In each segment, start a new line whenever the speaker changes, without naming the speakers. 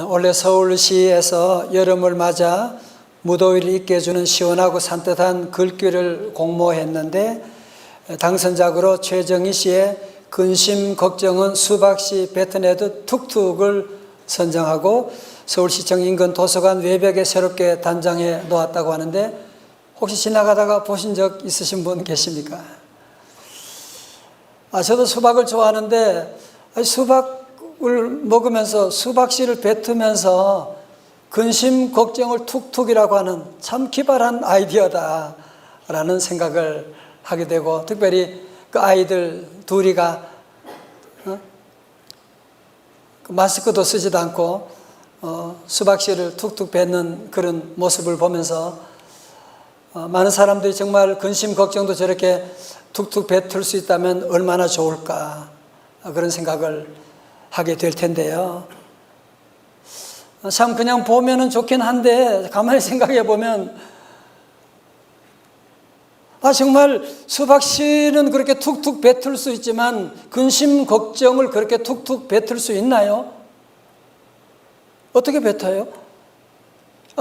원래 서울시에서 여름을 맞아 무더위를 잊게 해주는 시원하고 산뜻한 글귀를 공모했는데 당선작으로 최정희 씨의 근심 걱정은 수박씨 뱉어내듯 툭툭을 선정하고 서울시청 인근 도서관 외벽에 새롭게 단장해 놓았다고 하는데 혹시 지나가다가 보신 적 있으신 분 계십니까? 저도 수박을 좋아하는데 수박을 먹으면서 수박씨를 뱉으면서 근심 걱정을 툭툭이라고 하는 참 기발한 아이디어다라는 생각을 하게 되고, 특별히 그 아이들 둘이가 마스크도 쓰지도 않고 수박씨를 툭툭 뱉는 그런 모습을 보면서 많은 사람들이 정말 근심 걱정도 저렇게 툭툭 뱉을 수 있다면 얼마나 좋을까, 그런 생각을 하게 될 텐데요. 참 그냥 보면은 좋긴 한데 가만히 생각해 보면 정말 수박씨는 그렇게 툭툭 뱉을 수 있지만 근심 걱정을 그렇게 툭툭 뱉을 수 있나요? 어떻게 뱉어요?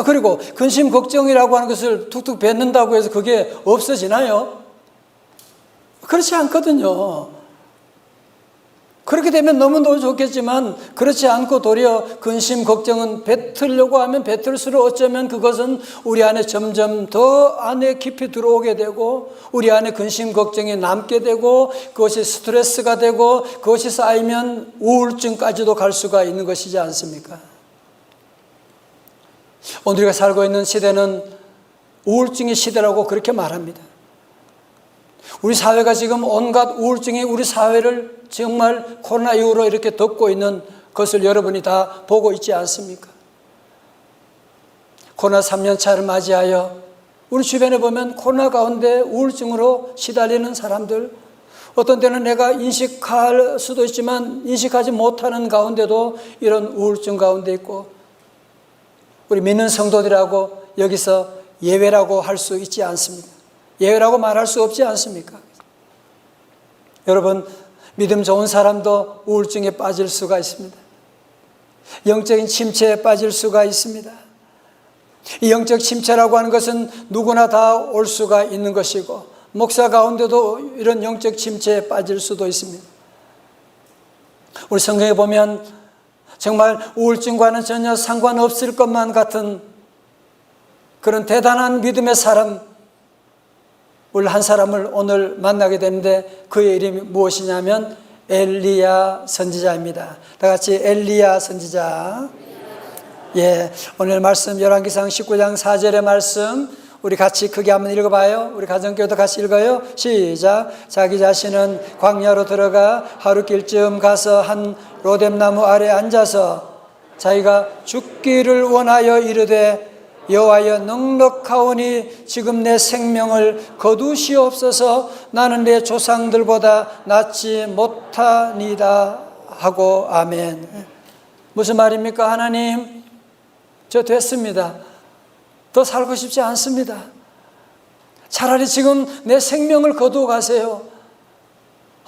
그리고 근심 걱정이라고 하는 것을 툭툭 뱉는다고 해서 그게 없어지나요? 그렇지 않거든요. 그렇게 되면 너무너무 좋겠지만 그렇지 않고 도리어 근심 걱정은 뱉으려고 하면 뱉을수록 어쩌면 그것은 우리 안에 점점 더 안에 깊이 들어오게 되고 우리 안에 근심 걱정이 남게 되고 그것이 스트레스가 되고 그것이 쌓이면 우울증까지도 갈 수가 있는 것이지 않습니까? 오늘 우리가 살고 있는 시대는 우울증의 시대라고 그렇게 말합니다. 우리 사회가 지금 온갖 우울증이 우리 사회를 정말 코로나 이후로 이렇게 덮고 있는 것을 여러분이 다 보고 있지 않습니까? 코로나 3년차를 맞이하여 우리 주변에 보면 코로나 가운데 우울증으로 시달리는 사람들, 어떤 때는 내가 인식할 수도 있지만 인식하지 못하는 가운데도 이런 우울증 가운데 있고, 우리 믿는 성도들하고 여기서 예외라고 할 수 있지 않습니까? 예외라고 말할 수 없지 않습니까? 여러분, 믿음 좋은 사람도 우울증에 빠질 수가 있습니다. 영적인 침체에 빠질 수가 있습니다. 이 영적 침체라고 하는 것은 누구나 다 올 수가 있는 것이고, 목사 가운데도 이런 영적 침체에 빠질 수도 있습니다. 우리 성경에 보면 정말 우울증과는 전혀 상관없을 것만 같은 그런 대단한 믿음의 사람, 우리 한 사람을 오늘 만나게 되는데 그의 이름이 무엇이냐면 엘리야 선지자입니다. 다 같이 엘리야 선지자. 오늘 말씀 열왕기상 19장 4절의 말씀 우리 같이 크게 한번 읽어봐요. 우리 가정교회도 같이 읽어요. 시작. 자기 자신은 광야로 들어가 하루길쯤 가서 한 로뎀나무 아래 앉아서 자기가 죽기를 원하여 이르되 여호와여 넉넉하오니 지금 내 생명을 거두시옵소서. 나는 내 조상들보다 낫지 못하니다 하고. 아멘. 무슨 말입니까? 하나님, 저 됐습니다. 더 살고 싶지 않습니다. 차라리 지금 내 생명을 거두어 가세요.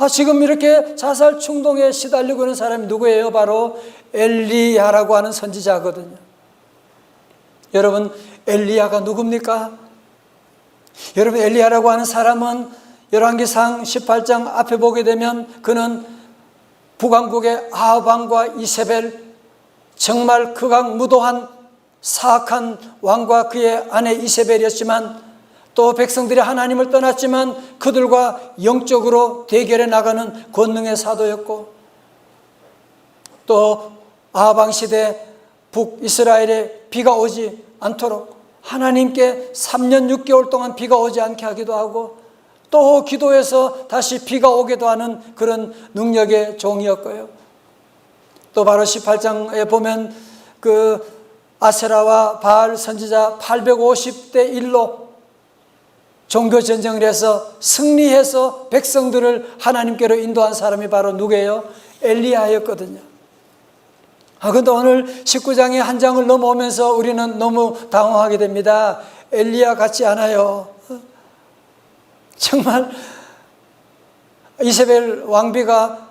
지금 이렇게 자살 충동에 시달리고 있는 사람이 누구예요? 바로 엘리야라고 하는 선지자거든요. 여러분, 엘리야가 누굽니까? 여러분, 엘리야라고 하는 사람은 열왕기상 18장 앞에 보게 되면 그는 북왕국의 아합 왕과 이세벨, 정말 극악무도한 사악한 왕과 그의 아내 이세벨이었지만, 또 백성들이 하나님을 떠났지만 그들과 영적으로 대결해 나가는 권능의 사도였고, 또 아합 왕 시대 북이스라엘에 비가 오지 않도록 하나님께 3년 6개월 동안 비가 오지 않게 하기도 하고, 또 기도해서 다시 비가 오게도 하는 그런 능력의 종이었고요. 또 바로 18장에 보면 그 아세라와 바알 선지자 850대 1로 종교전쟁을 해서 승리해서 백성들을 하나님께로 인도한 사람이 바로 누구예요? 엘리야였거든요. 그런데 오늘 19장의 한 장을 넘어오면서 우리는 너무 당황하게 됩니다. 엘리야 같지 않아요. 정말 이세벨 왕비가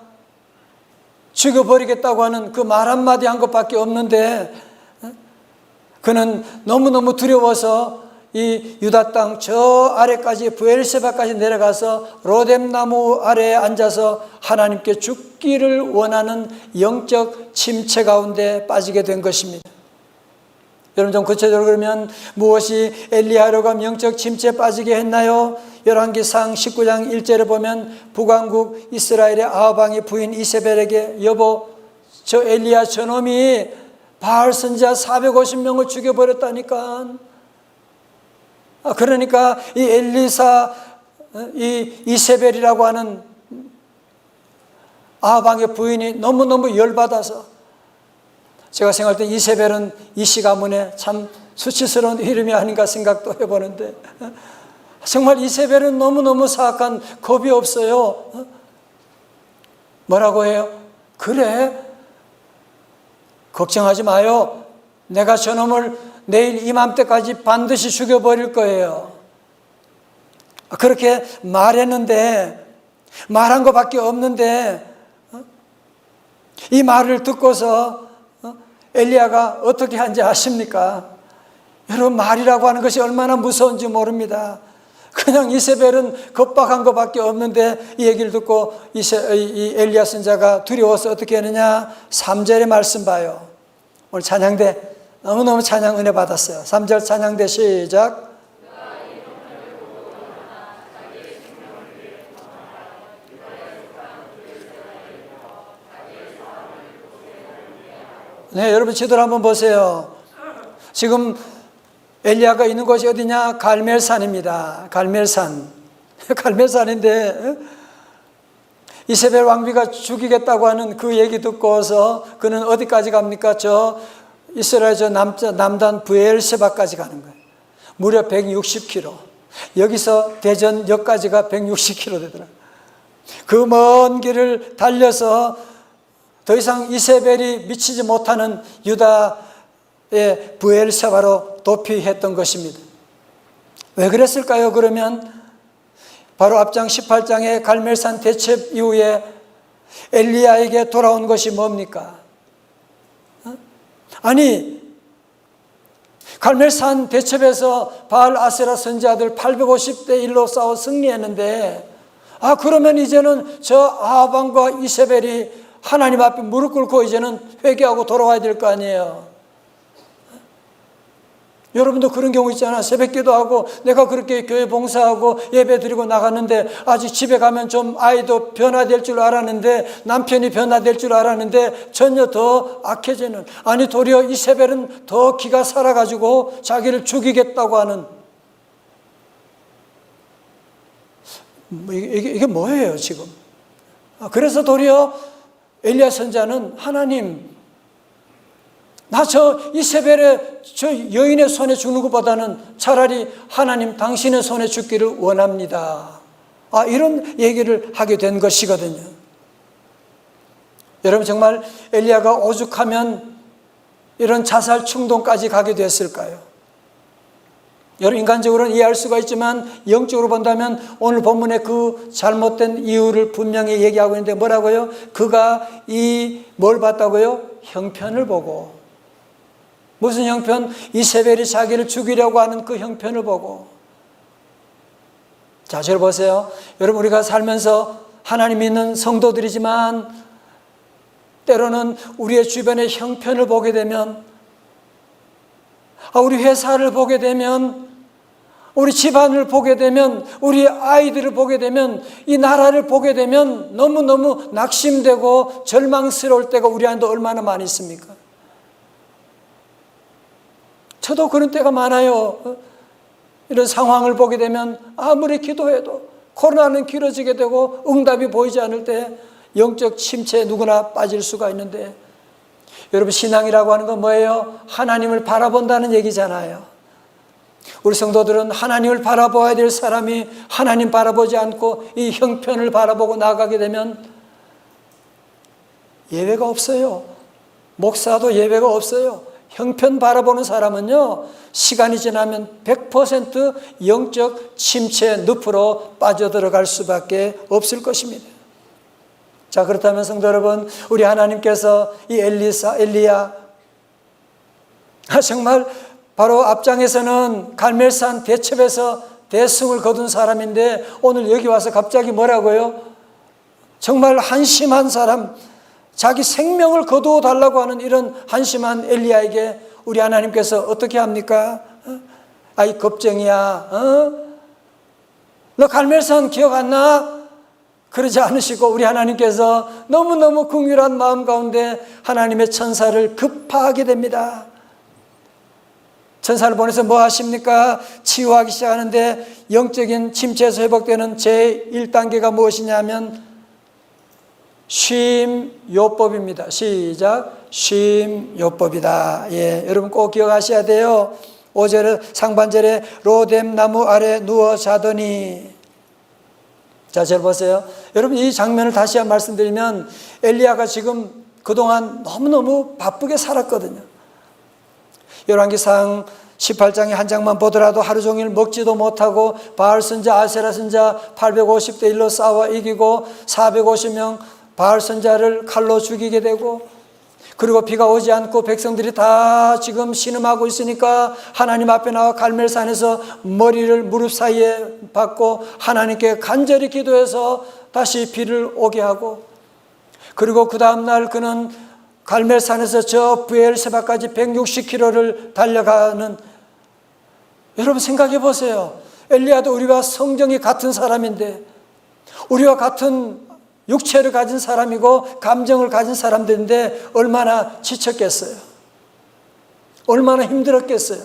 죽여버리겠다고 하는 그 말 한마디 한 것밖에 없는데 그는 너무너무 두려워서 이 유다 땅 저 아래까지 브엘세바까지 내려가서 로뎀나무 아래에 앉아서 하나님께 죽기를 원하는 영적 침체 가운데 빠지게 된 것입니다. 여러분 좀 구체적으로 그러면 무엇이 엘리야로가 영적 침체에 빠지게 했나요? 열왕기상 19장 1절에 보면 북왕국 이스라엘의 아합 왕의 부인 이세벨에게 여보 저 엘리야 저놈이 바알 선지자 450명을 죽여버렸다니까. 그러니까 이 엘리사 이 이세벨이라고 하는 아합 왕의 부인이 너무너무 열받아서 제가 생각할 때 이세벨은 이씨 가문에 참 수치스러운 이름이 아닌가 생각도 해보는데 정말 이세벨은 너무너무 사악한 겁이 없어요. 뭐라고 해요? 그래 걱정하지 마요. 내가 저놈을 내일 이맘때까지 반드시 죽여버릴 거예요. 그렇게 말했는데 말한 것밖에 없는데 이 말을 듣고서 엘리야가 어떻게 한지 아십니까? 여러분 말이라고 하는 것이 얼마나 무서운지 모릅니다. 그냥 이세벨은 겁박한 것밖에 없는데 이 얘기를 듣고 이 엘리야 선지자가 두려워서 어떻게 했느냐? 3절의 말씀 봐요. 오늘 찬양대 너무너무 찬양 은혜 받았어요. 3절 찬양대 시작. 네, 여러분 지도를 한번 보세요. 지금 엘리야가 있는 곳이 어디냐? 갈멜산입니다. 갈멜산. 갈멜산인데 이세벨 왕비가 죽이겠다고 하는 그 얘기 듣고서 그는 어디까지 갑니까? 저 이스라엘 저 남단 브엘세바까지 가는 거예요. 무려 160km. 여기서 대전역까지가 160km 되더라고요. 그 먼 길을 달려서 더 이상 이세벨이 미치지 못하는 유다의 브엘세바로 도피했던 것입니다. 왜 그랬을까요? 그러면 바로 앞장 18장의 갈멜산 대첩 이후에 엘리야에게 돌아온 것이 뭡니까? 아니 갈멜산 대첩에서 바알 아세라 선지자들 850대 1로 싸워 승리했는데 그러면 이제는 저 아합 왕과 이세벨이 하나님 앞에 무릎 꿇고 이제는 회개하고 돌아와야 될 거 아니에요. 여러분도 그런 경우 있잖아. 새벽기도 하고 내가 그렇게 교회 봉사하고 예배 드리고 나갔는데 아직 집에 가면 좀 아이도 변화될 줄 알았는데 남편이 변화될 줄 알았는데 전혀 더 악해지는, 아니 도리어 이세벨은 더 기가 살아가지고 자기를 죽이겠다고 하는, 이게 뭐예요 지금? 그래서 도리어 엘리야 선지자는 하나님, 나 저 이세벨의 저 여인의 손에 죽는 것보다는 차라리 하나님 당신의 손에 죽기를 원합니다. 이런 얘기를 하게 된 것이거든요. 여러분 정말 엘리야가 오죽하면 이런 자살 충동까지 가게 됐을까요? 여러분 인간적으로는 이해할 수가 있지만 영적으로 본다면 오늘 본문의 그 잘못된 이유를 분명히 얘기하고 있는데 뭐라고요? 그가 뭘 봤다고요? 형편을 보고. 무슨 형편? 이세벨이 자기를 죽이려고 하는 그 형편을 보고. 자, 저를 보세요. 여러분 우리가 살면서 하나님 믿는 성도들이지만 때로는 우리의 주변의 형편을 보게 되면, 우리 회사를 보게 되면, 우리 집안을 보게 되면, 우리 아이들을 보게 되면, 이 나라를 보게 되면 너무너무 낙심되고 절망스러울 때가 우리 안에 얼마나 많이 있습니까? 저도 그런 때가 많아요. 이런 상황을 보게 되면 아무리 기도해도 코로나는 길어지게 되고 응답이 보이지 않을 때 영적 침체에 누구나 빠질 수가 있는데, 여러분 신앙이라고 하는 건 뭐예요? 하나님을 바라본다는 얘기잖아요. 우리 성도들은 하나님을 바라봐야 될 사람이 하나님 바라보지 않고 이 형편을 바라보고 나가게 되면 예외가 없어요. 목사도 예외가 없어요. 형편 바라보는 사람은요, 시간이 지나면 100% 영적 침체 늪으로 빠져들어갈 수밖에 없을 것입니다. 자, 그렇다면 성도 여러분, 우리 하나님께서 이 엘리야, 정말 바로 앞장에서는 갈멜산 대첩에서 대승을 거둔 사람인데 오늘 여기 와서 갑자기 뭐라고요? 정말 한심한 사람, 자기 생명을 거두어 달라고 하는 이런 한심한 엘리야에게 우리 하나님께서 어떻게 합니까? 아이 겁쟁이야, 너 갈멜산 기억 안 나? 그러지 않으시고 우리 하나님께서 너무너무 긍휼한 마음 가운데 하나님의 천사를 급파하게 됩니다. 천사를 보내서 뭐 하십니까? 치유하기 시작하는데 영적인 침체에서 회복되는 제1단계가 무엇이냐면 쉼요법입니다. 시작. 쉼요법이다. 예, 여러분 꼭 기억하셔야 돼요. 5절에 상반절에 로뎀 나무 아래 누워 자더니, 자, 잘 보세요. 여러분 이 장면을 다시 한번 말씀드리면 엘리야가 지금 그동안 너무너무 바쁘게 살았거든요. 열왕기상 18장의 한 장만 보더라도 하루 종일 먹지도 못하고 바알 선자 아세라 선자 850대 1로 싸워 이기고 450명 바알 선자를 칼로 죽이게 되고, 그리고 비가 오지 않고 백성들이 다 지금 신음하고 있으니까 하나님 앞에 나와 갈멜산에서 머리를 무릎 사이에 박고 하나님께 간절히 기도해서 다시 비를 오게 하고, 그리고 그 다음날 그는 갈멜산에서 저 브엘세바까지 160km를 달려가는, 여러분 생각해 보세요. 엘리야도 우리와 성정이 같은 사람인데, 우리와 같은 육체를 가진 사람이고 감정을 가진 사람들인데 얼마나 지쳤겠어요. 얼마나 힘들었겠어요.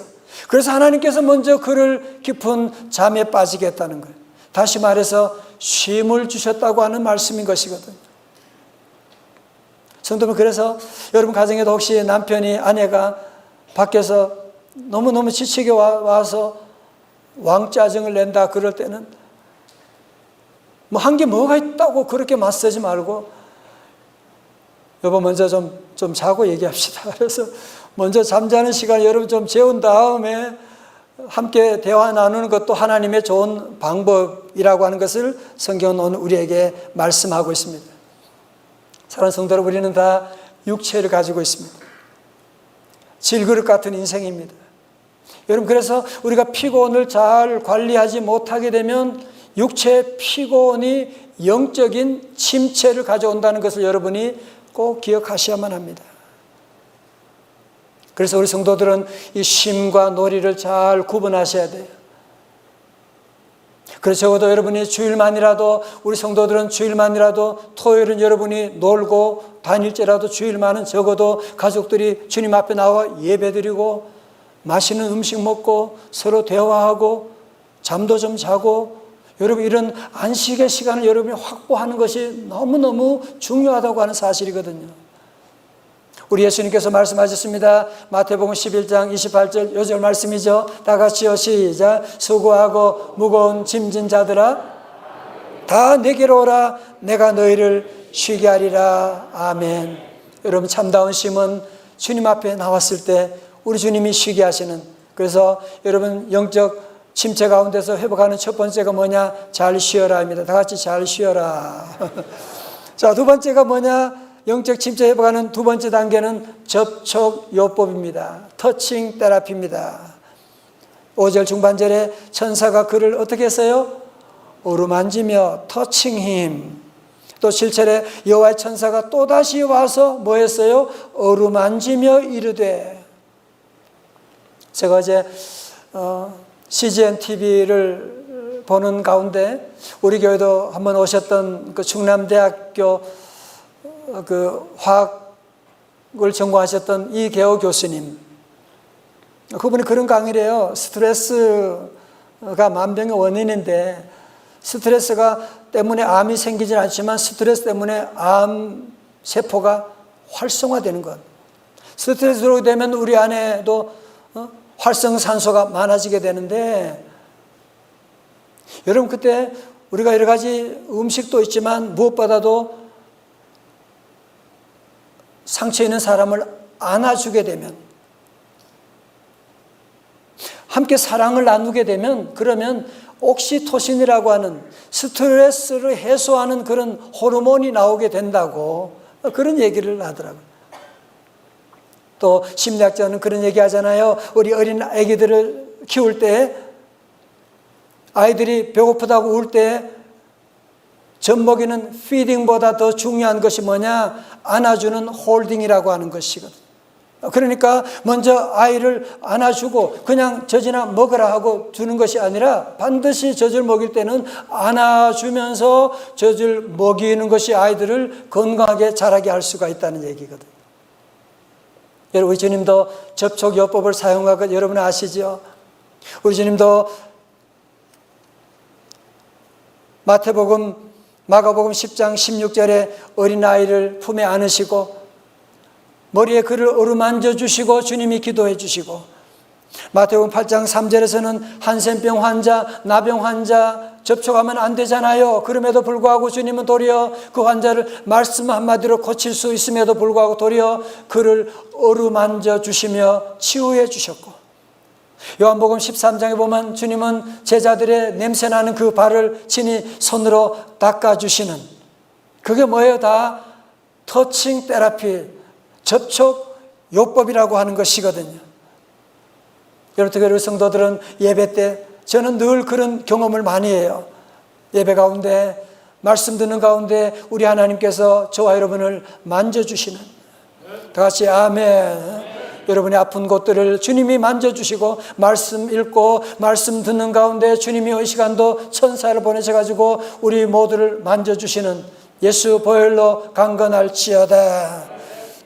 그래서 하나님께서 먼저 그를 깊은 잠에 빠지게 했다는 거예요. 다시 말해서 쉼을 주셨다고 하는 말씀인 것이거든요. 성도분, 그래서 여러분 가정에도 혹시 남편이 아내가 밖에서 너무너무 지치게 와서 왕짜증을 낸다 그럴 때는 뭐 한 게 뭐가 있다고 그렇게 맞서지 말고, 여보 먼저 좀 자고 얘기합시다. 그래서 먼저 잠자는 시간 여러분 좀 재운 다음에 함께 대화 나누는 것도 하나님의 좋은 방법이라고 하는 것을 성경은 오늘 우리에게 말씀하고 있습니다. 사랑하는 성도 여러분, 우리는 다 육체를 가지고 있습니다. 질그릇 같은 인생입니다. 여러분, 그래서 우리가 피곤을 잘 관리하지 못하게 되면 육체의 피곤이 영적인 침체를 가져온다는 것을 여러분이 꼭 기억하셔야만 합니다. 그래서 우리 성도들은 이 쉼과 놀이를 잘 구분하셔야 돼요. 그래서 적어도 여러분이 주일만이라도, 우리 성도들은 주일만이라도 토요일은 여러분이 놀고 단일째라도 주일만은 적어도 가족들이 주님 앞에 나와 예배드리고 맛있는 음식 먹고 서로 대화하고 잠도 좀 자고, 여러분 이런 안식의 시간을 여러분이 확보하는 것이 너무너무 중요하다고 하는 사실이거든요. 우리 예수님께서 말씀하셨습니다. 마태복음 11장 28절 요절 말씀이죠. 다 같이요, 시작. 수고하고 무거운 짐진 자들아 다 내게로 오라. 내가 너희를 쉬게 하리라. 아멘. 여러분 참다운 쉼은 주님 앞에 나왔을 때 우리 주님이 쉬게 하시는, 그래서 여러분 영적 침체 가운데서 회복하는 첫 번째가 뭐냐? 잘 쉬어라 입니다. 다 같이 잘 쉬어라. 자, 두 번째가 뭐냐? 영적 침체 회복하는 두 번째 단계는 접촉요법입니다. 터칭 테라피입니다. 5절 중반절에 천사가 그를 어떻게 했어요? 어루만지며 터칭 힘. 또 7절에 여호와의 천사가 또다시 와서 뭐 했어요? 어루만지며 이르되. 제가 어제 CGN TV를 보는 가운데 우리 교회도 한번 오셨던 그 충남대학교 그 화학을 전공하셨던 이계호 교수님, 그분이 그런 강의를 해요. 스트레스가 만병의 원인인데 스트레스가 때문에 암이 생기진 않지만 스트레스 때문에 암 세포가 활성화되는 것. 스트레스로 되면 우리 안에도 활성산소가 많아지게 되는데, 여러분 그때 우리가 여러 가지 음식도 있지만 무엇보다도 상처 있는 사람을 안아주게 되면, 함께 사랑을 나누게 되면, 그러면 옥시토신이라고 하는 스트레스를 해소하는 그런 호르몬이 나오게 된다고 그런 얘기를 하더라고요. 또 심리학자는 그런 얘기 하잖아요. 우리 어린 아기들을 키울 때 아이들이 배고프다고 울 때 젖먹이는 피딩보다 더 중요한 것이 뭐냐? 안아주는 홀딩이라고 하는 것이거든요. 그러니까 먼저 아이를 안아주고 그냥 젖이나 먹으라 하고 주는 것이 아니라 반드시 젖을 먹일 때는 안아주면서 젖을 먹이는 것이 아이들을 건강하게 자라게 할 수가 있다는 얘기거든요. 여러분, 우리 주님도 접촉요법을 사용하고 여러분 아시죠? 우리 주님도 마가복음 10장 16절에 어린아이를 품에 안으시고 머리에 그를 어루만져 주시고 주님이 기도해 주시고, 마태복음 8장 3절에서는 한센병 환자, 나병 환자 접촉하면 안 되잖아요. 그럼에도 불구하고 주님은 도리어 그 환자를 말씀 한마디로 고칠 수 있음에도 불구하고 도리어 그를 어루만져 주시며 치유해 주셨고, 요한복음 13장에 보면 주님은 제자들의 냄새나는 그 발을 친히 손으로 닦아주시는, 그게 뭐예요? 다 터칭 테라피, 접촉 요법이라고 하는 것이거든요. 여러분, 우리 성도들은 예배 때 저는 늘 그런 경험을 많이 해요. 예배 가운데 말씀 듣는 가운데 우리 하나님께서 저와 여러분을 만져주시는, 다 같이 아멘. 여러분의 아픈 곳들을 주님이 만져주시고, 말씀 읽고 말씀 듣는 가운데 주님이 이 시간도 천사를 보내셔가지고 우리 모두를 만져주시는 예수 보혈로 강건할지어다.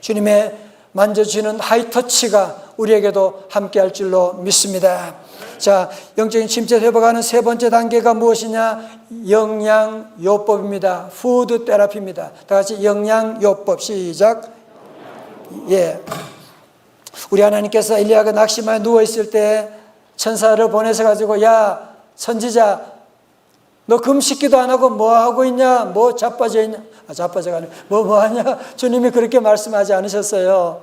주님의 만져주시는 하이터치가 우리에게도 함께할 줄로 믿습니다. 자, 영적인 침체 회복하는 세 번째 단계가 무엇이냐? 영양요법입니다. 푸드 테라피입니다. 다 같이 영양요법 시작. 예. 우리 하나님께서 엘리야가 낙심하여 누워있을 때 천사를 보내셔가지고, 야 선지자, 너 금식기도 안 하고 뭐 하고 있냐? 뭐 자빠져 있냐? 자빠져가 아니라 뭐 하냐? 주님이 그렇게 말씀하지 않으셨어요.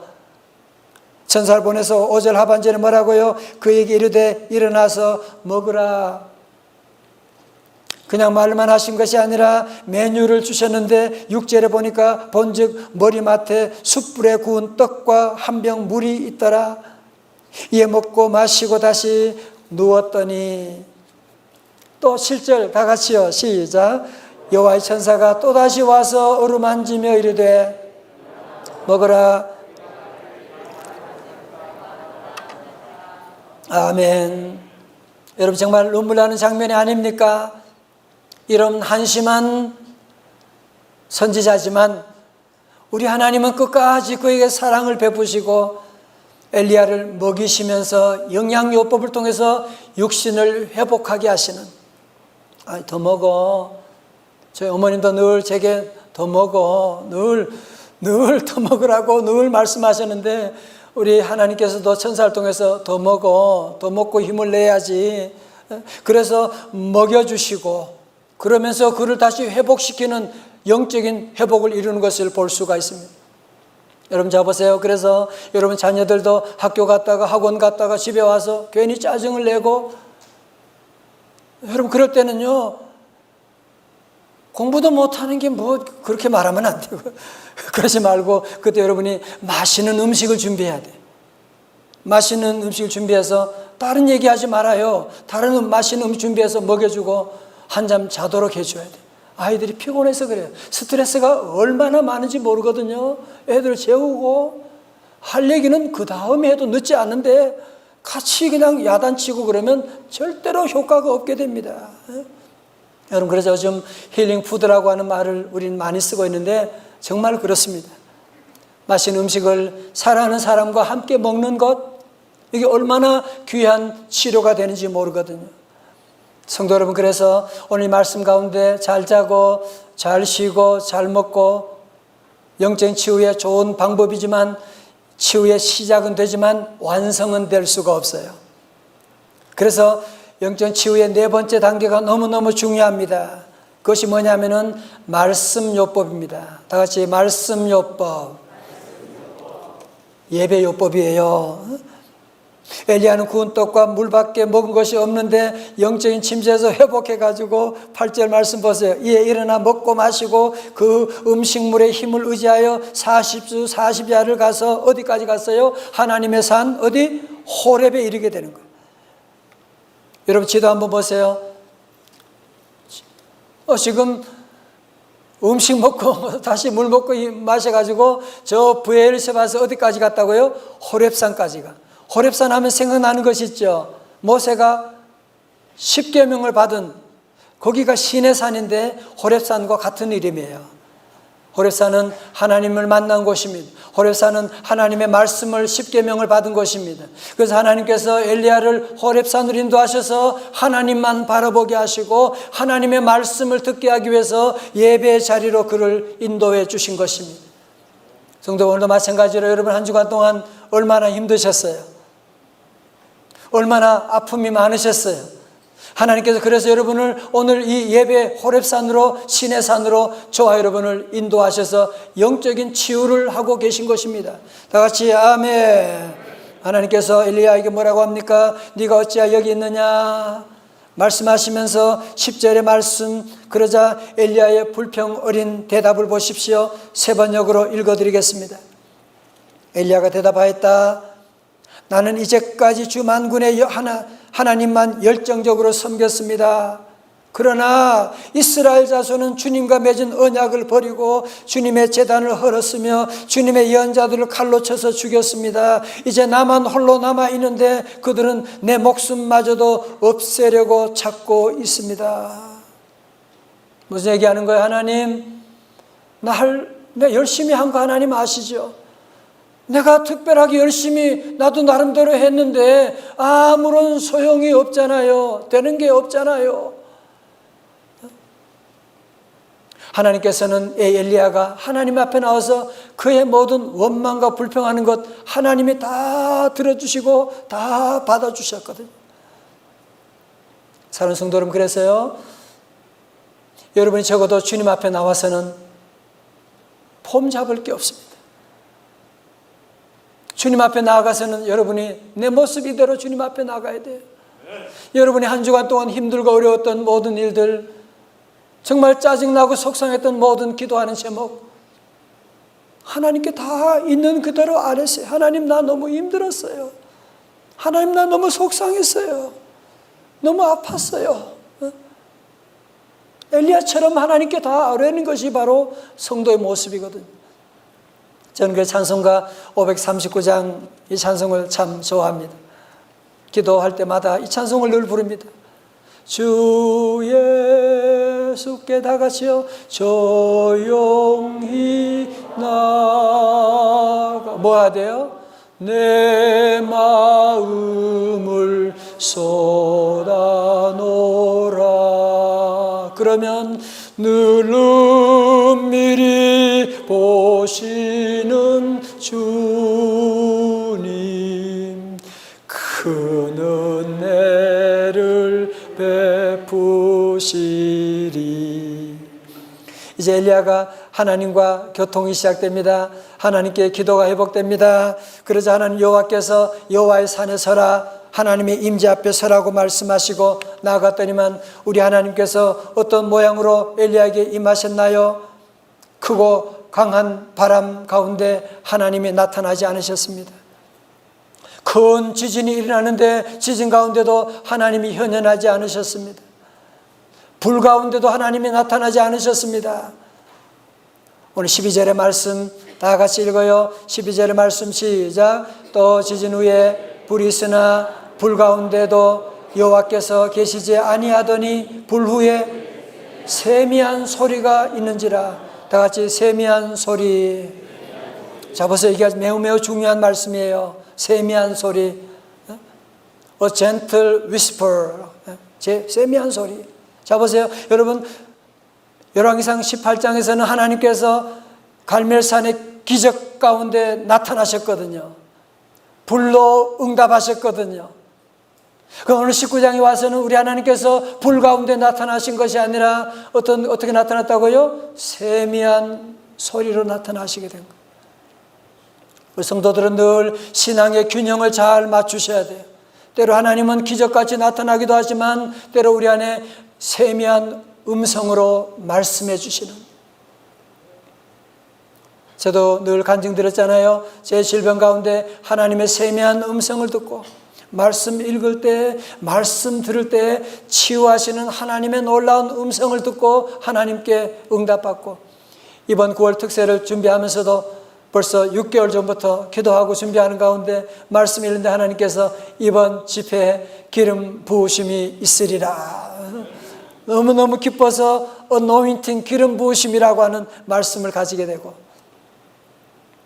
천사를 보내서 5절 하반절에 뭐라고요? 그에게 이르되 일어나서 먹으라. 그냥 말만 하신 것이 아니라 메뉴를 주셨는데 6절에 보니까 본즉 머리맡에 숯불에 구운 떡과 한 병 물이 있더라. 이에 먹고 마시고 다시 누웠더니, 또 7절 다 같이요 시작. 여호와의 천사가 또다시 와서 어루만지며 이르되 먹으라. 아멘. 여러분, 정말 눈물 나는 장면이 아닙니까? 이런 한심한 선지자지만 우리 하나님은 끝까지 그에게 사랑을 베푸시고 엘리야를 먹이시면서 영양요법을 통해서 육신을 회복하게 하시는, 더 먹어. 저희 어머님도 늘 제게 더 먹어, 늘 더 먹으라고 늘 말씀하셨는데, 우리 하나님께서도 천사를 통해서 더 먹어, 더 먹고 힘을 내야지. 그래서 먹여주시고 그러면서 그를 다시 회복시키는 영적인 회복을 이루는 것을 볼 수가 있습니다. 여러분 자 보세요. 그래서 여러분 자녀들도 학교 갔다가 학원 갔다가 집에 와서 괜히 짜증을 내고, 여러분 그럴 때는요, 공부도 못하는 게 뭐 그렇게 말하면 안 되고 그러지 말고 그때 여러분이 맛있는 음식을 준비해야 돼. 맛있는 음식을 준비해서 다른 얘기하지 말아요. 다른 맛있는 음식 준비해서 먹여주고 한잠 자도록 해줘야 돼. 아이들이 피곤해서 그래요. 스트레스가 얼마나 많은지 모르거든요. 애들 재우고 할 얘기는 그 다음에 해도 늦지 않는데 같이 그냥 야단치고 그러면 절대로 효과가 없게 됩니다. 여러분, 그래서 요즘 힐링 푸드라고 하는 말을 우리는 많이 쓰고 있는데 정말 그렇습니다. 맛있는 음식을 사랑하는 사람과 함께 먹는 것, 이게 얼마나 귀한 치료가 되는지 모르거든요. 성도 여러분, 그래서 오늘 말씀 가운데 잘 자고 잘 쉬고 잘 먹고 영적인 치유의 좋은 방법이지만, 치유의 시작은 되지만 완성은 될 수가 없어요. 그래서 영적 치유의 네 번째 단계가 너무너무 중요합니다. 그것이 뭐냐면은 말씀요법입니다. 다 같이 말씀요법. 예배요법이에요. 엘리야는 구운 떡과 물밖에 먹은 것이 없는데 영적인 침체에서 회복해가지고 8절 말씀 보세요. 이에 일어나 먹고 마시고 그 음식물의 힘을 의지하여 40주 40야를 가서 어디까지 갔어요? 하나님의 산 어디? 호렙에 이르게 되는 거예요. 여러분 지도 한번 보세요. 지금 음식 먹고 다시 물 먹고 마셔가지고 저 브엘세바에서 어디까지 갔다고요? 호렙산까지 가. 호렙산 하면 생각나는 것이 있죠. 모세가 10계명을 받은 거기가 신의 산인데 호렙산과 같은 이름이에요. 호렙산은 하나님을 만난 곳입니다. 호렙산은 하나님의 말씀을 10계명을 받은 곳입니다. 그래서 하나님께서 엘리야를 호렙산으로 인도하셔서 하나님만 바라보게 하시고 하나님의 말씀을 듣게 하기 위해서 예배의 자리로 그를 인도해 주신 것입니다. 성도 오늘도 마찬가지로 여러분 한 주간 동안 얼마나 힘드셨어요? 얼마나 아픔이 많으셨어요? 하나님께서 그래서 여러분을 오늘 이 예배 호렙산으로 신의 산으로 저와 여러분을 인도하셔서 영적인 치유를 하고 계신 것입니다. 다 같이 아멘. 하나님께서 엘리야에게 뭐라고 합니까? 네가 어찌하여 여기 있느냐 말씀하시면서 10절의 말씀, 그러자 엘리야의 불평 어린 대답을 보십시오. 세 번역으로 읽어드리겠습니다. 엘리야가 대답하였다. 나는 이제까지 주 만군의 하나님만 열정적으로 섬겼습니다. 그러나 이스라엘 자손은 주님과 맺은 언약을 버리고 주님의 제단을 헐었으며 주님의 예언자들을 칼로 쳐서 죽였습니다. 이제 나만 홀로 남아있는데 그들은 내 목숨마저도 없애려고 찾고 있습니다. 무슨 얘기하는 거예요? 하나님, 내가 열심히 한 거 하나님 아시죠? 내가 특별하게 열심히 나도 나름대로 했는데 아무런 소용이 없잖아요. 되는 게 없잖아요. 하나님께서는 엘리야가 하나님 앞에 나와서 그의 모든 원망과 불평하는 것 하나님이 다 들어주시고 다 받아주셨거든요. 사랑하는 성도 여러분, 그래서요 여러분이 적어도 주님 앞에 나와서는 폼 잡을 게 없습니다. 주님 앞에 나아가서는 여러분이 내 모습 이대로 주님 앞에 나가야 돼요. 여러분이 한 주간 동안 힘들고 어려웠던 모든 일들, 정말 짜증나고 속상했던 모든 기도하는 제목 하나님께 다 있는 그대로 아뢰세요. 하나님, 나 너무 힘들었어요. 하나님, 나 너무 속상했어요. 너무 아팠어요. 엘리야처럼 하나님께 다 아뢰는 것이 바로 성도의 모습이거든요. 저는 그 찬송가 539장 이 찬송을 참 좋아합니다. 기도할 때마다 이 찬송을 늘 부릅니다. 주 예수께 다 같이요. 조용히 나가 뭐 해야 돼요? 내 마음을 쏟아놓으라. 그러면 늘 은밀히 보시는 주님 큰 은혜를 베푸시리. 이제 엘리야가 하나님과 교통이 시작됩니다. 하나님께 기도가 회복됩니다. 그러자 하나님 여호와께서 여호와의 산에 서라, 하나님의 임재 앞에 서라고 말씀하시고 나아갔더니만 우리 하나님께서 어떤 모양으로 엘리야에게 임하셨나요? 크고 강한 바람 가운데 하나님이 나타나지 않으셨습니다. 큰 지진이 일어나는데 지진 가운데도 하나님이 현현하지 않으셨습니다. 불 가운데도 하나님이 나타나지 않으셨습니다. 오늘 12절의 말씀 다 같이 읽어요. 12절의 말씀 시작. 또 지진 후에 불이 있으나 불 가운데도 여호와께서 계시지 아니하더니 불 후에 세미한 소리가 있는지라. 다 같이 세미한 소리. 자 보세요. 이게 매우 중요한 말씀이에요. 세미한 소리. A gentle whisper. 세미한 소리. 자 보세요. 여러분 열왕기상 18장에서는 하나님께서 갈멜산의 기적 가운데 나타나셨거든요. 불로 응답하셨거든요. 그럼 오늘 19장에 와서는 우리 하나님께서 불 가운데 나타나신 것이 아니라 어떻게 나타났다고요? 세미한 소리로 나타나시게 된 거예요. 우리 성도들은 늘 신앙의 균형을 잘 맞추셔야 돼요. 때로 하나님은 기적같이 나타나기도 하지만 때로 우리 안에 세미한 음성으로 말씀해 주시는, 저도 늘 간증드렸잖아요. 제 질병 가운데 하나님의 세미한 음성을 듣고 말씀 읽을 때, 말씀 들을 때 치유하시는 하나님의 놀라운 음성을 듣고 하나님께 응답받고, 이번 9월 특세를 준비하면서도 벌써 6개월 전부터 기도하고 준비하는 가운데 말씀 읽는데 하나님께서 이번 집회에 기름 부으심이 있으리라, 너무너무 기뻐서 어노인팅, 기름 부으심이라고 하는 말씀을 가지게 되고,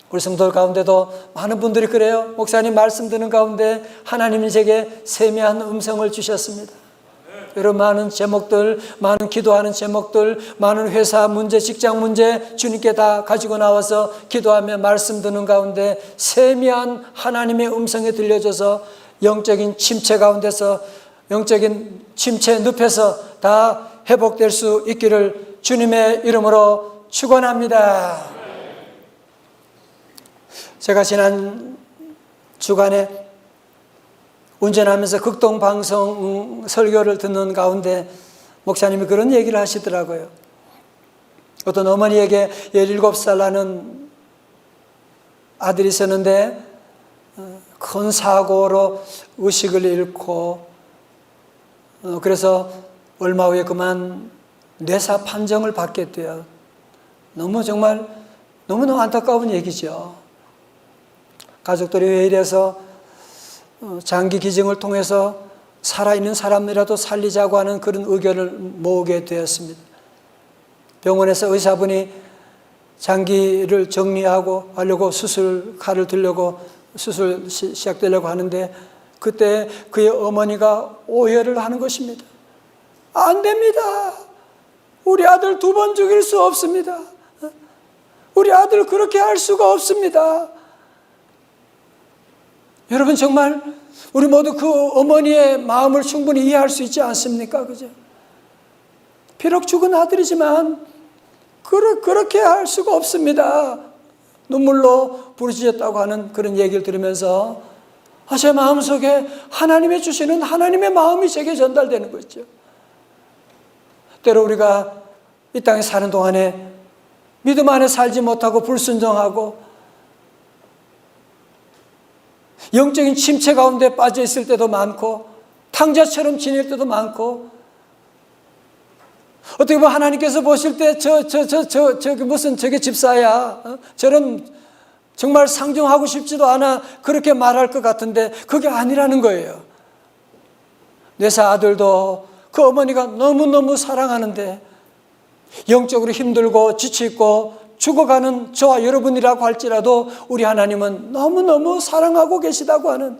우리 성도들 가운데도 많은 분들이 그래요. 목사님 말씀 듣는 가운데 하나님이 제게 세미한 음성을 주셨습니다. 여러분, 많은 제목들, 많은 기도하는 제목들, 많은 회사 문제, 직장 문제 주님께 다 가지고 나와서 기도하며 말씀 듣는 가운데 세미한 하나님의 음성이 들려줘서 영적인 침체 가운데서, 영적인 침체 늪에서 다 회복될 수 있기를 주님의 이름으로 축원합니다. 제가 지난 주간에 운전하면서 극동방송 설교를 듣는 가운데 목사님이 그런 얘기를 하시더라고요. 어떤 어머니에게 17살 나는 아들이 있었는데 큰 사고로 의식을 잃고 그래서 얼마 후에 그만 뇌사 판정을 받게 돼요. 정말 너무너무 안타까운 얘기죠. 가족들이 회의해서 장기 기증을 통해서 살아있는 사람이라도 살리자고 하는 그런 의견을 모으게 되었습니다. 병원에서 의사분이 장기를 정리하고 하려고 칼을 들려고 수술 시작되려고 하는데 그때 그의 어머니가 오해를 하는 것입니다. 안 됩니다. 우리 아들 2번 죽일 수 없습니다. 우리 아들 그렇게 할 수가 없습니다. 여러분, 정말 우리 모두 그 어머니의 마음을 충분히 이해할 수 있지 않습니까? 그죠? 비록 죽은 아들이지만 그렇게 할 수가 없습니다. 눈물로 부르짖었다고 하는 그런 얘기를 들으면서 제 마음속에 하나님이 주시는 하나님의 마음이 제게 전달되는 거죠. 때로 우리가 이 땅에 사는 동안에 믿음 안에 살지 못하고 불순종하고 영적인 침체 가운데 빠져 있을 때도 많고 탕자처럼 지낼 때도 많고, 어떻게 보면 하나님께서 보실 때 저기 무슨 저게 집사야, 저런 정말 상종하고 싶지도 않아 그렇게 말할 것 같은데 그게 아니라는 거예요. 뇌사 아들도 그 어머니가 너무너무 사랑하는데 영적으로 힘들고 지치고 죽어가는 저와 여러분이라고 할지라도 우리 하나님은 너무너무 사랑하고 계시다고 하는,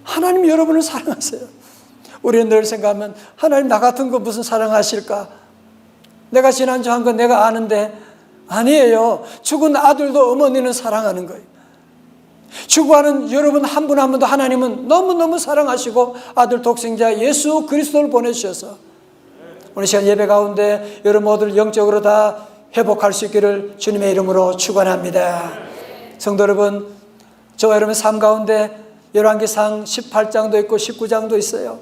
하나님 여러분을 사랑하세요. 우리는 늘 생각하면 하나님 나 같은 거 무슨 사랑하실까? 내가 지난주 한 건 내가 아는데, 아니에요. 죽은 아들도 어머니는 사랑하는 거예요. 죽어가는 여러분 한 분 한 분도 하나님은 너무너무 사랑하시고 아들 독생자 예수 그리스도를 보내주셔서 오늘 시간 예배 가운데 여러분 모두를 영적으로 다 회복할 수 있기를 주님의 이름으로 축원합니다. 성도 여러분, 저와 여러분의 삶 가운데 열왕기상 18장도 있고 19장도 있어요.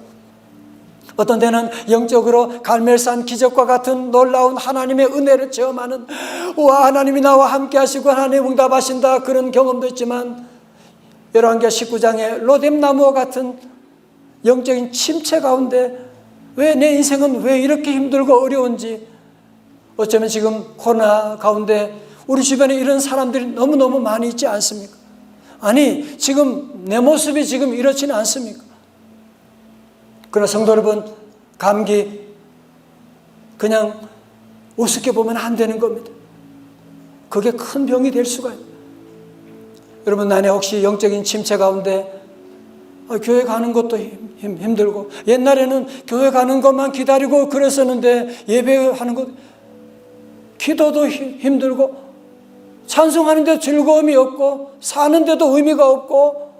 어떤 때는 영적으로 갈멜산 기적과 같은 놀라운 하나님의 은혜를 체험하는, 와 하나님이 나와 함께 하시고 하나님 응답하신다, 그런 경험도 있지만 열왕기하 19장의 로뎀나무와 같은 영적인 침체 가운데 왜 내 인생은 왜 이렇게 힘들고 어려운지, 어쩌면 지금 코로나 가운데 우리 주변에 이런 사람들이 너무너무 많이 있지 않습니까? 아니, 지금 내 모습이 지금 이렇지는 않습니까? 그러나 성도 여러분, 감기 그냥 우습게 보면 안 되는 겁니다. 그게 큰 병이 될 수가 있어요. 여러분, 나는 혹시 영적인 침체 가운데 교회 가는 것도 힘들고, 옛날에는 교회 가는 것만 기다리고 그랬었는데 예배하는 것, 기도도 힘들고 찬송하는데 즐거움이 없고 사는데도 의미가 없고,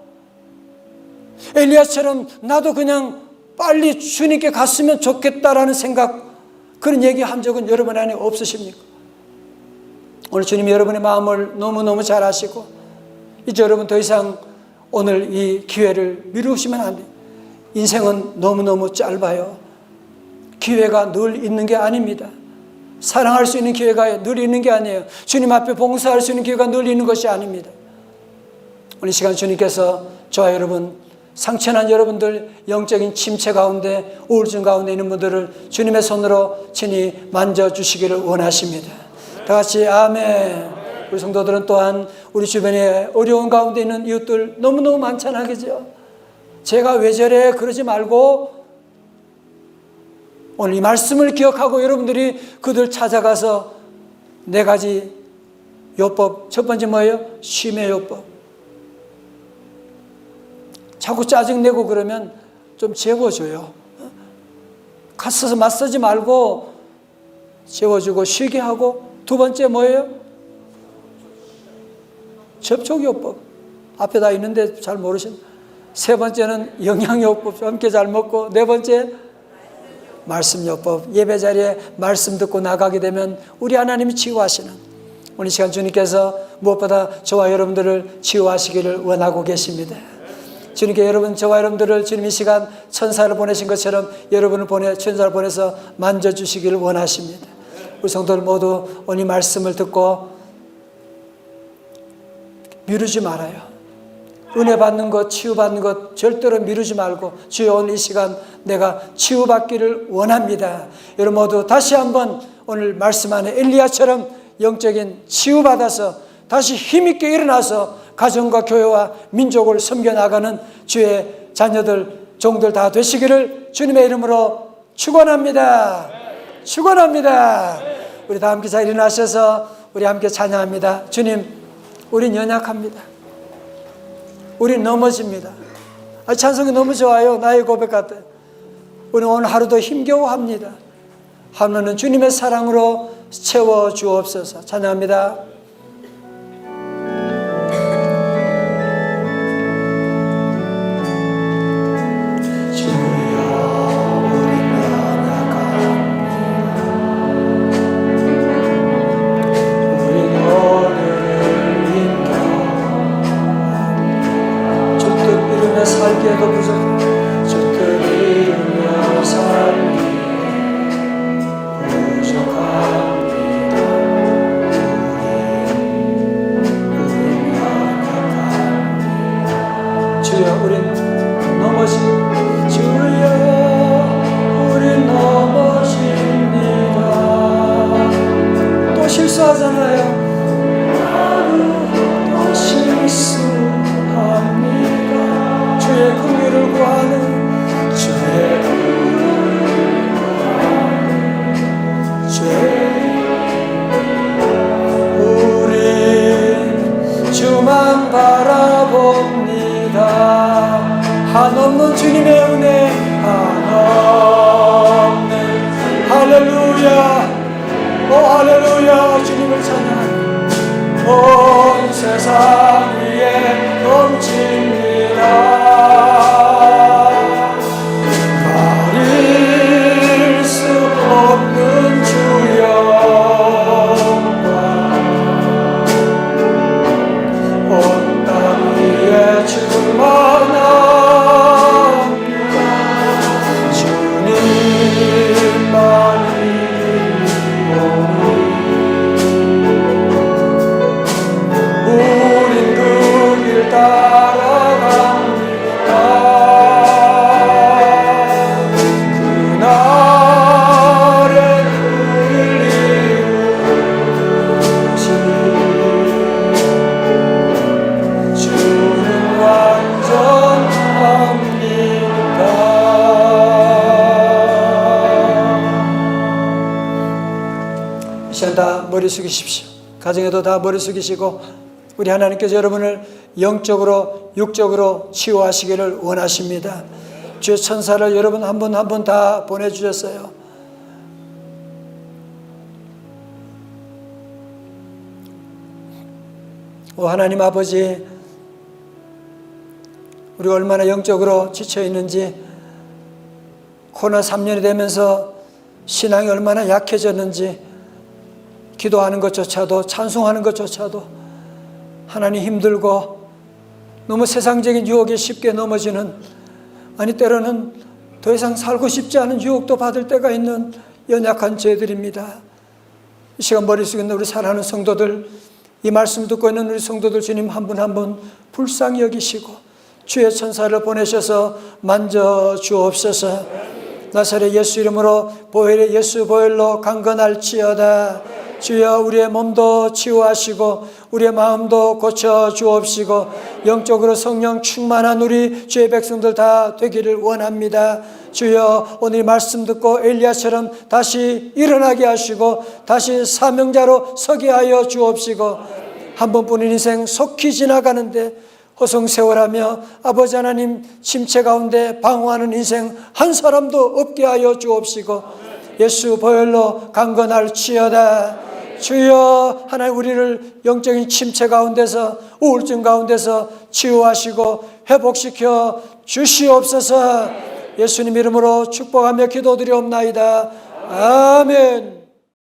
엘리야처럼 나도 그냥 빨리 주님께 갔으면 좋겠다라는 생각, 그런 얘기 한 적은 여러분 안에 없으십니까? 오늘 주님이 여러분의 마음을 너무너무 잘 아시고 이제 여러분 더 이상 오늘 이 기회를 미루시면 안 돼요. 인생은 너무너무 짧아요. 기회가 늘 있는 게 아닙니다. 사랑할 수 있는 기회가 늘 있는 게 아니에요. 주님 앞에 봉사할 수 있는 기회가 늘 있는 것이 아닙니다. 오늘 이 시간 주님께서 저와 여러분, 상처난 여러분들, 영적인 침체 가운데, 우울증 가운데 있는 분들을 주님의 손으로 친히 만져주시기를 원하십니다. 다 같이 아멘. 우리 성도들은 또한 우리 주변에 어려운 가운데 있는 이웃들 너무너무 많잖아요. 그죠? 제가 왜 저래 그러지 말고 오늘 이 말씀을 기억하고 여러분들이 그들 찾아가서 4가지 요법. 첫 번째 뭐예요? 쉼의 요법. 자꾸 짜증내고 그러면 좀 재워줘요. 가서 맞서지 말고 재워주고 쉬게 하고. 두 번째 뭐예요? 접촉요법. 앞에 다 있는데 잘 모르시는. 세 번째는 영양요법. 함께 잘 먹고. 네 번째 말씀요법. 예배 자리에 말씀 듣고 나가게 되면 우리 하나님이 치유하시는, 오늘 이 시간 주님께서 무엇보다 저와 여러분들을 치유하시기를 원하고 계십니다. 주님께 여러분, 저와 여러분들을 주님 이 시간 천사를 보내신 것처럼 여러분을 천사를 보내서 만져주시기를 원하십니다. 우리 성도들 모두 오늘 이 말씀을 듣고 미루지 말아요. 은혜 받는 것, 치유받는 것 절대로 미루지 말고, 주여 오늘 이 시간 내가 치유받기를 원합니다. 여러분 모두 다시 한번 오늘 말씀 안에 엘리야처럼 영적인 치유받아서 다시 힘있게 일어나서 가정과 교회와 민족을 섬겨나가는 주의 자녀들, 종들 다 되시기를 주님의 이름으로 축원합니다. 축원합니다. 우리 다 함께 잘 일어나셔서 우리 함께 찬양합니다. 주님, 우린 연약합니다. 우린 넘어집니다. 찬송이 너무 좋아요. 나의 고백 같아요. 우리 오늘 하루도 힘겨워합니다. 하루는 주님의 사랑으로 채워 주옵소서. 찬양합니다. 살기에도 부족합니다. 주뜻 이루며 살기 부족합니다. 우린 연약합니다. 주여, 우린 주여, 우린 넘어집니다. 또 실수하잖아요. 또 실수합니다. 주의 긍휼을 구하는, 주의 긍휼을 구하는 우린 주만 바라봅니다. 한없는 주님의 은혜, 한없는 할렐루야, 오 할렐루야. 주님을 찬양하는 온 세상 위에 넘칩니다. 가릴 수 없는 주 영광, 온 땅 위에 충만합니다. 주님만이 우린 그 길 따라갑니다. 그날의 흘리우지 주는 완전합니다. 이 시간 다 머리 숙이십시오. 가정에도 다 머리 숙이시고, 우리 하나님께서 여러분을 영적으로 육적으로 치유하시기를 원하십니다. 주의 천사를 여러분 한 분 한 분 다 보내주셨어요. 오 하나님 아버지, 우리가 얼마나 영적으로 지쳐 있는지, 코로나 3년이 되면서 신앙이 얼마나 약해졌는지 기도하는 것조차도, 찬송하는 것조차도 하나님 힘들고 너무 세상적인 유혹에 쉽게 넘어지는, 아니 때로는 더 이상 살고 싶지 않은 유혹도 받을 때가 있는 연약한 저희들입니다. 이 시간 머릿속에 있는 우리 사랑하는 성도들, 이 말씀 듣고 있는 우리 성도들 주님 한 분 한 분 불쌍히 여기시고 주의 천사를 보내셔서 만져 주옵소서. 나사렛 예수 이름으로 보혈의 예수 보혈로 강건할지어다. 주여 우리의 몸도 치유하시고 우리의 마음도 고쳐 주옵시고 영적으로 성령 충만한 우리 주의 백성들 다 되기를 원합니다. 주여 오늘 말씀 듣고 엘리야처럼 다시 일어나게 하시고 다시 사명자로 서게 하여 주옵시고 한 번뿐인 인생 속히 지나가는데 허송세월하며 아버지 하나님 침체 가운데 방황하는 인생 한 사람도 없게 하여 주옵시고 예수 보혈로 강건할지어다. 주여 하나님 우리를 영적인 침체 가운데서 우울증 가운데서 치유하시고 회복시켜 주시옵소서. 예수님 이름으로 축복하며 기도드리옵나이다. 아멘.